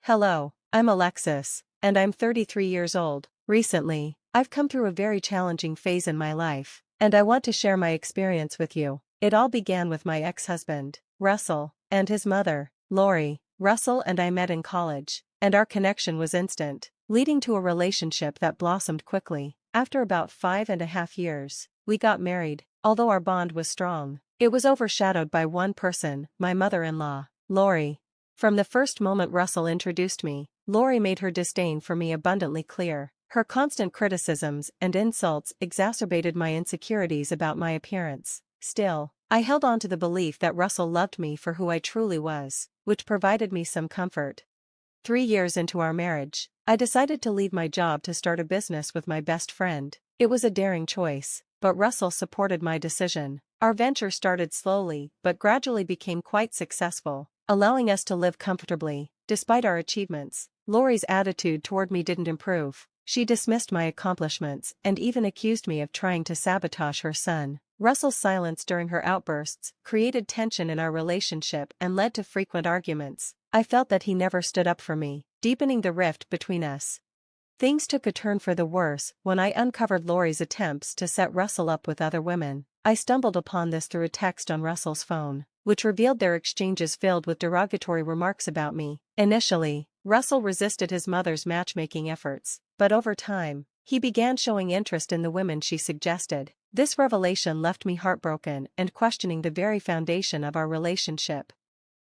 Hello, I'm Alexis, and I'm 33 years old. Recently, I've come through a very challenging phase in my life, and I want to share my experience with you. It all began with my ex-husband, Russell, and his mother, Lori. Russell and I met in college, and our connection was instant, leading to a relationship that blossomed quickly. After about 5.5 years, we got married. Although our bond was strong, it was overshadowed by one person, my mother-in-law, Lori. From the first moment Russell introduced me, Lori made her disdain for me abundantly clear. Her constant criticisms and insults exacerbated my insecurities about my appearance. Still, I held on to the belief that Russell loved me for who I truly was, which provided me some comfort. 3 years into our marriage, I decided to leave my job to start a business with my best friend. It was a daring choice, but Russell supported my decision. Our venture started slowly but gradually became quite successful, allowing us to live comfortably. Despite our achievements, Lori's attitude toward me didn't improve. She dismissed my accomplishments and even accused me of trying to sabotage her son. Russell's silence during her outbursts created tension in our relationship and led to frequent arguments. I felt that he never stood up for me, deepening the rift between us. Things took a turn for the worse when I uncovered Lori's attempts to set Russell up with other women. I stumbled upon this through a text on Russell's phone, which revealed their exchanges filled with derogatory remarks about me. Initially, Russell resisted his mother's matchmaking efforts, but over time, he began showing interest in the women she suggested. This revelation left me heartbroken and questioning the very foundation of our relationship.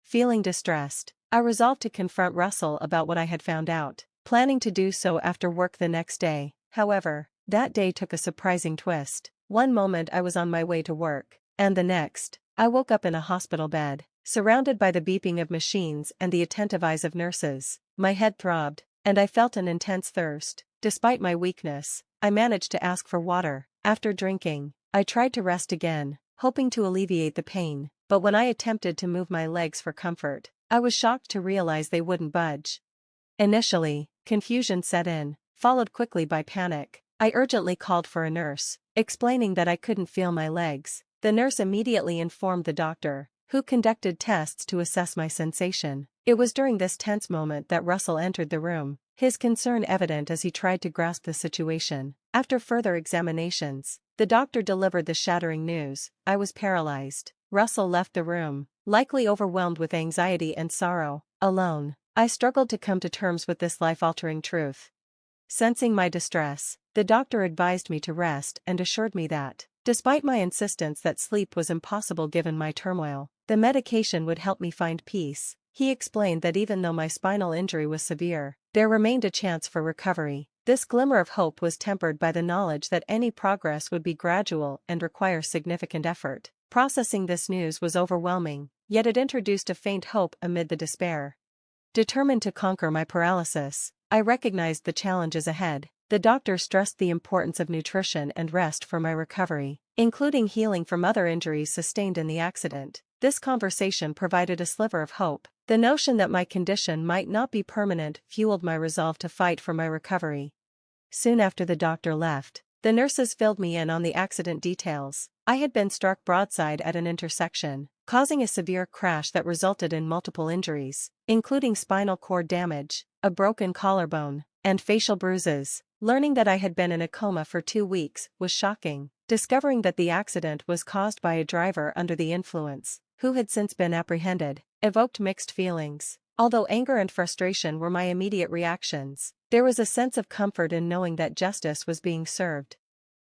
Feeling distressed, I resolved to confront Russell about what I had found out, planning to do so after work the next day. However, that day took a surprising twist. One moment I was on my way to work, and the next, I woke up in a hospital bed, surrounded by the beeping of machines and the attentive eyes of nurses. My head throbbed, and I felt an intense thirst. Despite my weakness, I managed to ask for water. After drinking, I tried to rest again, hoping to alleviate the pain, but when I attempted to move my legs for comfort, I was shocked to realize they wouldn't budge. Initially, confusion set in, followed quickly by panic. I urgently called for a nurse, explaining that I couldn't feel my legs. The nurse immediately informed the doctor, who conducted tests to assess my sensation. It was during this tense moment that Russell entered the room, his concern evident as he tried to grasp the situation. After further examinations, the doctor delivered the shattering news: I was paralyzed. Russell left the room, likely overwhelmed with anxiety and sorrow. Alone, I struggled to come to terms with this life-altering truth. Sensing my distress, the doctor advised me to rest and assured me that, despite my insistence that sleep was impossible given my turmoil, the medication would help me find peace. He explained that even though my spinal injury was severe, there remained a chance for recovery. This glimmer of hope was tempered by the knowledge that any progress would be gradual and require significant effort. Processing this news was overwhelming, yet it introduced a faint hope amid the despair. Determined to conquer my paralysis, I recognized the challenges ahead. The doctor stressed the importance of nutrition and rest for my recovery, including healing from other injuries sustained in the accident. This conversation provided a sliver of hope. The notion that my condition might not be permanent fueled my resolve to fight for my recovery. Soon after the doctor left, the nurses filled me in on the accident details. I had been struck broadside at an intersection, causing a severe crash that resulted in multiple injuries, including spinal cord damage, a broken collarbone, and facial bruises. Learning that I had been in a coma for 2 weeks was shocking. Discovering that the accident was caused by a driver under the influence, who had since been apprehended, evoked mixed feelings. Although anger and frustration were my immediate reactions, there was a sense of comfort in knowing that justice was being served.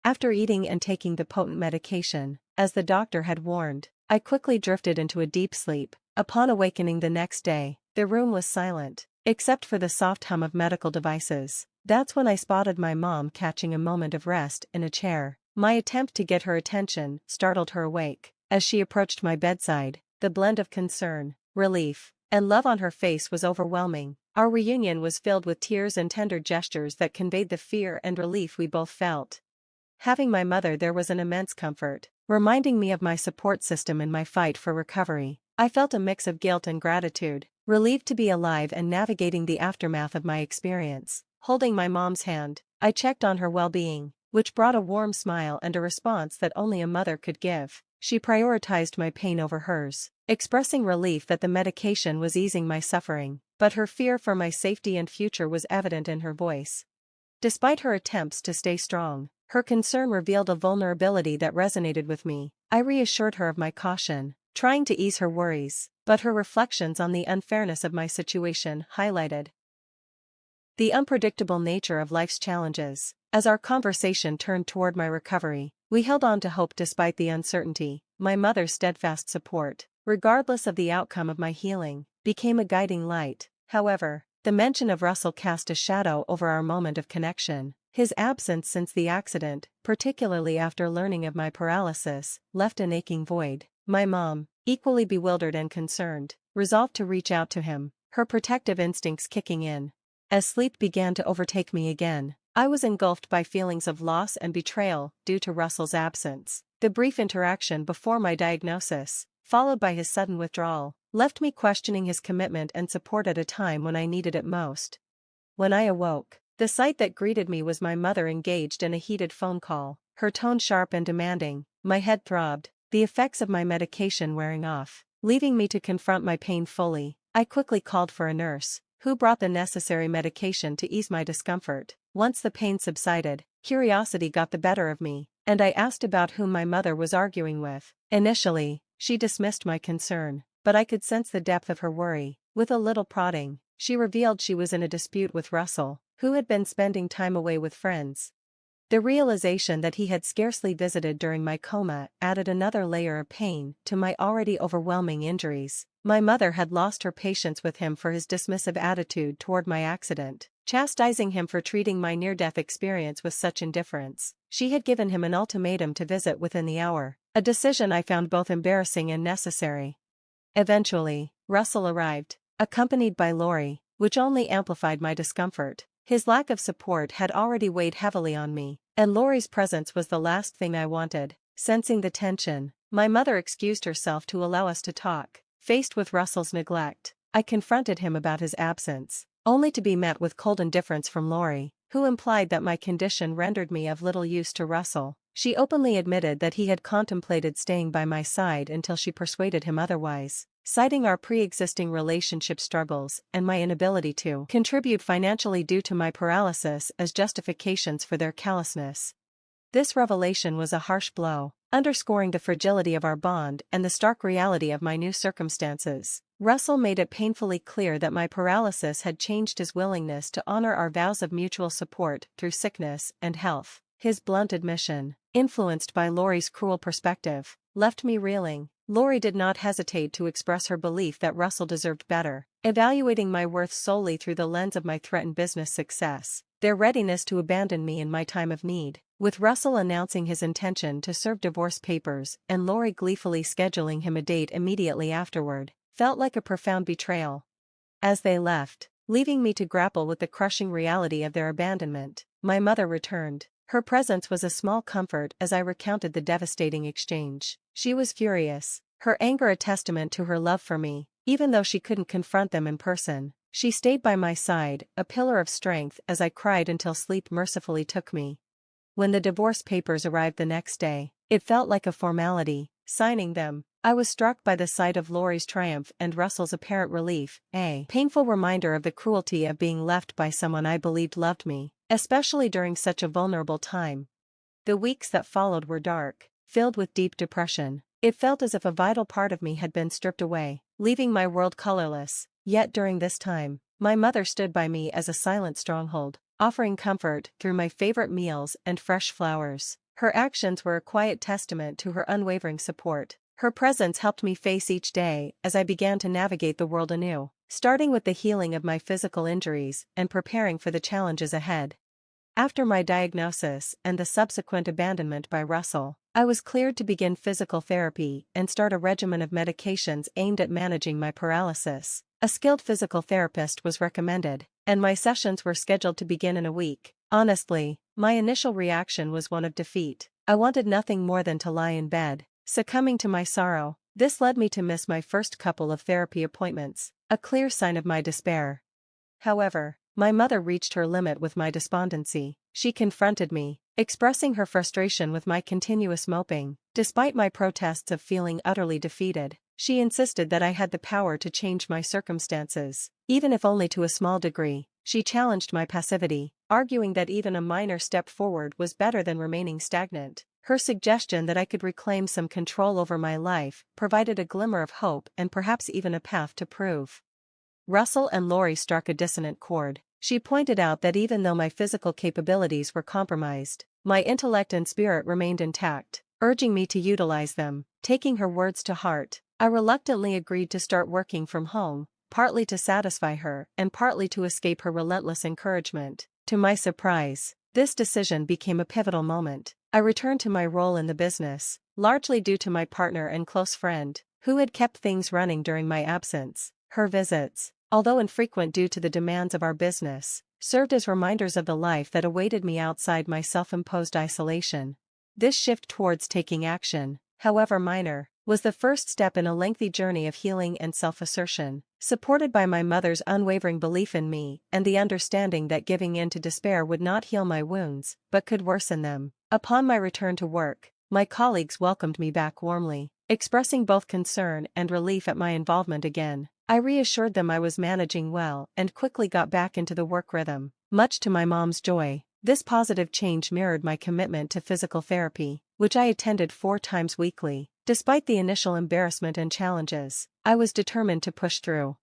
After eating and taking the potent medication, as the doctor had warned, I quickly drifted into a deep sleep. Upon awakening the next day, the room was silent, except for the soft hum of medical devices. That's when I spotted my mom catching a moment of rest in a chair. My attempt to get her attention startled her awake. As she approached my bedside, the blend of concern, relief, and love on her face was overwhelming. Our reunion was filled with tears and tender gestures that conveyed the fear and relief we both felt. Having my mother there was an immense comfort, reminding me of my support system in my fight for recovery. I felt a mix of guilt and gratitude, relieved to be alive and navigating the aftermath of my experience. Holding my mom's hand, I checked on her well-being, which brought a warm smile and a response that only a mother could give. She prioritized my pain over hers, expressing relief that the medication was easing my suffering. but her fear for my safety and future was evident in her voice. Despite her attempts to stay strong, her concern revealed a vulnerability that resonated with me. I reassured her of my caution, trying to ease her worries, but her reflections on the unfairness of my situation highlighted the unpredictable nature of life's challenges. As our conversation turned toward my recovery, we held on to hope despite the uncertainty. My mother's steadfast support, regardless of the outcome of my healing, became a guiding light. However, the mention of Russell cast a shadow over our moment of connection. His absence since the accident, particularly after learning of my paralysis, left an aching void. My mom, equally bewildered and concerned, resolved to reach out to him, her protective instincts kicking in. As sleep began to overtake me again, I was engulfed by feelings of loss and betrayal due to Russell's absence. The brief interaction before my diagnosis, followed by his sudden withdrawal, left me questioning his commitment and support at a time when I needed it most. When I awoke, the sight that greeted me was my mother engaged in a heated phone call, her tone sharp and demanding. My head throbbed, the effects of my medication wearing off, leaving me to confront my pain fully. I quickly called for a nurse, who brought the necessary medication to ease my discomfort. Once the pain subsided, curiosity got the better of me, and I asked about whom my mother was arguing with. Initially, she dismissed my concern, but I could sense the depth of her worry. With a little prodding, she revealed she was in a dispute with Russell, who had been spending time away with friends. The realization that he had scarcely visited during my coma added another layer of pain to my already overwhelming injuries. My mother had lost her patience with him for his dismissive attitude toward my accident, chastising him for treating my near-death experience with such indifference. She had given him an ultimatum to visit within the hour, a decision I found both embarrassing and necessary. Eventually, Russell arrived, accompanied by Lori, which only amplified my discomfort. His lack of support had already weighed heavily on me, and Lori's presence was the last thing I wanted. Sensing the tension, my mother excused herself to allow us to talk. Faced with Russell's neglect, I confronted him about his absence, only to be met with cold indifference from Lori, who implied that my condition rendered me of little use to Russell. She openly admitted that he had contemplated staying by my side until she persuaded him otherwise, citing our pre-existing relationship struggles and my inability to contribute financially due to my paralysis as justifications for their callousness. This revelation was a harsh blow, underscoring the fragility of our bond and the stark reality of my new circumstances. Russell made it painfully clear that my paralysis had changed his willingness to honor our vows of mutual support through sickness and health. His blunt admission, influenced by Lori's cruel perspective, left me reeling. Lori did not hesitate to express her belief that Russell deserved better, evaluating my worth solely through the lens of my threatened business success, their readiness to abandon me in my time of need. With Russell announcing his intention to serve divorce papers and Lori gleefully scheduling him a date immediately afterward, felt like a profound betrayal. As they left, leaving me to grapple with the crushing reality of their abandonment, my mother returned. Her presence was a small comfort as I recounted the devastating exchange. She was furious, her anger a testament to her love for me. Even though she couldn't confront them in person, she stayed by my side, a pillar of strength as I cried until sleep mercifully took me. When the divorce papers arrived the next day, it felt like a formality. Signing them, I was struck by the sight of Lori's triumph and Russell's apparent relief, a painful reminder of the cruelty of being left by someone I believed loved me, especially during such a vulnerable time. The weeks that followed were dark, filled with deep depression. It felt as if a vital part of me had been stripped away, leaving my world colorless. Yet during this time, my mother stood by me as a silent stronghold, offering comfort through my favorite meals and fresh flowers. Her actions were a quiet testament to her unwavering support. Her presence helped me face each day as I began to navigate the world anew, starting with the healing of my physical injuries and preparing for the challenges ahead. After my diagnosis and the subsequent abandonment by Russell, I was cleared to begin physical therapy and start a regimen of medications aimed at managing my paralysis. A skilled physical therapist was recommended, and my sessions were scheduled to begin in a week. Honestly, my initial reaction was one of defeat. I wanted nothing more than to lie in bed, succumbing to my sorrow. This led me to miss my first couple of therapy appointments, a clear sign of my despair. However, my mother reached her limit with my despondency. She confronted me, expressing her frustration with my continuous moping. Despite my protests of feeling utterly defeated, She insisted that I had the power to change my circumstances, even if only to a small degree. She challenged my passivity, arguing that even a minor step forward was better than remaining stagnant. Her suggestion that I could reclaim some control over my life provided a glimmer of hope and perhaps even a path to prove. Russell and Lori struck a dissonant chord. She pointed out that even though my physical capabilities were compromised, my intellect and spirit remained intact, urging me to utilize them. Taking her words to heart, I reluctantly agreed to start working from home, partly to satisfy her and partly to escape her relentless encouragement. To my surprise, this decision became a pivotal moment. I returned to my role in the business, largely due to my partner and close friend, who had kept things running during my absence. Her visits, although infrequent due to the demands of our business, served as reminders of the life that awaited me outside my self-imposed isolation. This shift towards taking action, however minor, was the first step in a lengthy journey of healing and self-assertion, supported by my mother's unwavering belief in me and the understanding that giving in to despair would not heal my wounds, but could worsen them. Upon my return to work, my colleagues welcomed me back warmly, expressing both concern and relief at my involvement again. I reassured them I was managing well and quickly got back into the work rhythm. Much to my mom's joy, this positive change mirrored my commitment to physical therapy, which I attended 4 times weekly. Despite the initial embarrassment and challenges, I was determined to push through.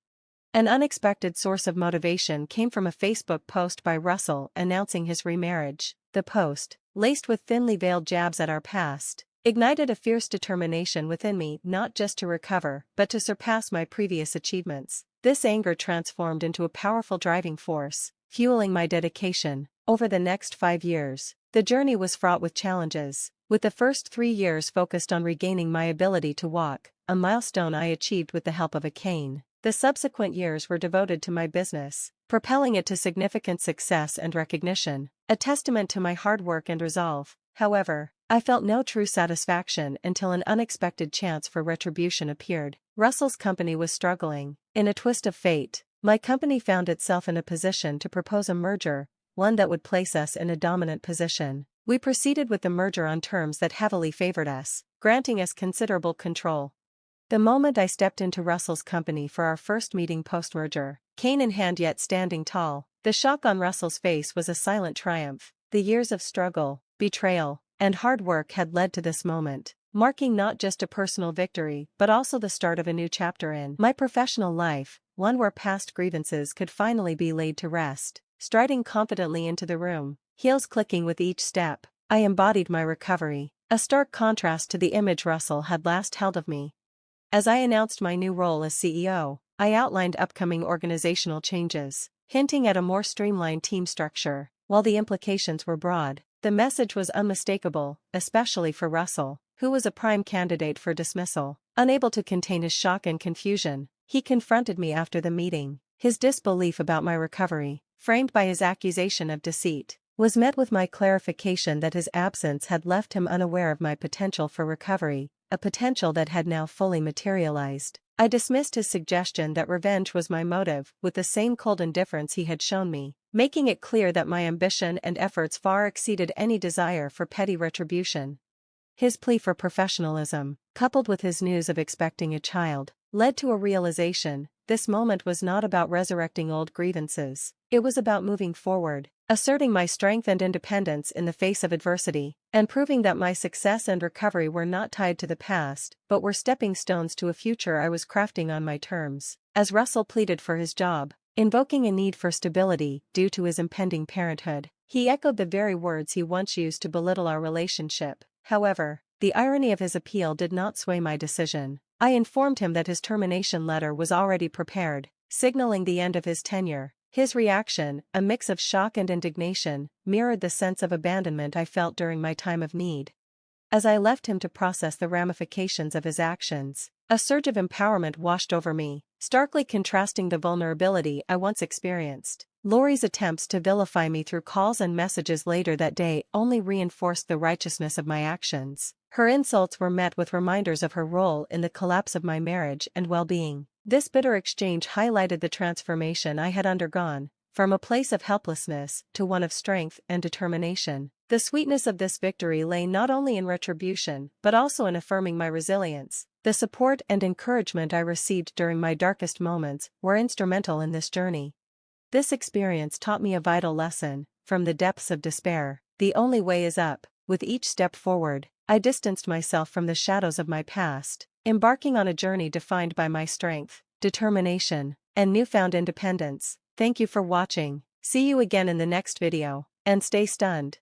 An unexpected source of motivation came from a Facebook post by Russell announcing his remarriage. The post, laced with thinly veiled jabs at our past, ignited a fierce determination within me not just to recover but to surpass my previous achievements. This anger transformed into a powerful driving force, fueling my dedication. Over the next 5 years, the journey was fraught with challenges, with the first 3 years focused on regaining my ability to walk, a milestone I achieved with the help of a cane. The subsequent years were devoted to my business, propelling it to significant success and recognition, a testament to my hard work and resolve. However, I felt no true satisfaction until an unexpected chance for retribution appeared. Russell's company was struggling. In a twist of fate, my company found itself in a position to propose a merger, one that would place us in a dominant position. We proceeded with the merger on terms that heavily favored us, granting us considerable control. The moment I stepped into Russell's company for our first meeting post-merger, cane in hand yet standing tall, the shock on Russell's face was a silent triumph. The years of struggle, betrayal, and hard work had led to this moment, marking not just a personal victory but also the start of a new chapter in my professional life, one where past grievances could finally be laid to rest. Striding confidently into the room, heels clicking with each step, I embodied my recovery, a stark contrast to the image Russell had last held of me. As I announced my new role as CEO, I outlined upcoming organizational changes, hinting at a more streamlined team structure. While the implications were broad, the message was unmistakable, especially for Russell, who was a prime candidate for dismissal. Unable to contain his shock and confusion, he confronted me after the meeting. His disbelief about my recovery, framed by his accusation of deceit, was met with my clarification that his absence had left him unaware of my potential for recovery, a potential that had now fully materialized. I dismissed his suggestion that revenge was my motive with the same cold indifference he had shown me, making it clear that my ambition and efforts far exceeded any desire for petty retribution. His plea for professionalism, coupled with his news of expecting a child, led to a realization. This moment was not about resurrecting old grievances. It was about moving forward, asserting my strength and independence in the face of adversity, and proving that my success and recovery were not tied to the past, but were stepping stones to a future I was crafting on my terms. As Russell pleaded for his job, invoking a need for stability due to his impending parenthood, he echoed the very words he once used to belittle our relationship. However, the irony of his appeal did not sway my decision. I informed him that his termination letter was already prepared, signaling the end of his tenure. His reaction, a mix of shock and indignation, mirrored the sense of abandonment I felt during my time of need. As I left him to process the ramifications of his actions, a surge of empowerment washed over me, starkly contrasting the vulnerability I once experienced. Lori's attempts to vilify me through calls and messages later that day only reinforced the righteousness of my actions. Her insults were met with reminders of her role in the collapse of my marriage and well-being. This bitter exchange highlighted the transformation I had undergone, from a place of helplessness to one of strength and determination. The sweetness of this victory lay not only in retribution but also in affirming my resilience. The support and encouragement I received during my darkest moments were instrumental in this journey. This experience taught me a vital lesson: from the depths of despair, the only way is up. With each step forward, I distanced myself from the shadows of my past, embarking on a journey defined by my strength, determination, and newfound independence. Thank you for watching. See you again in the next video, and stay stunned.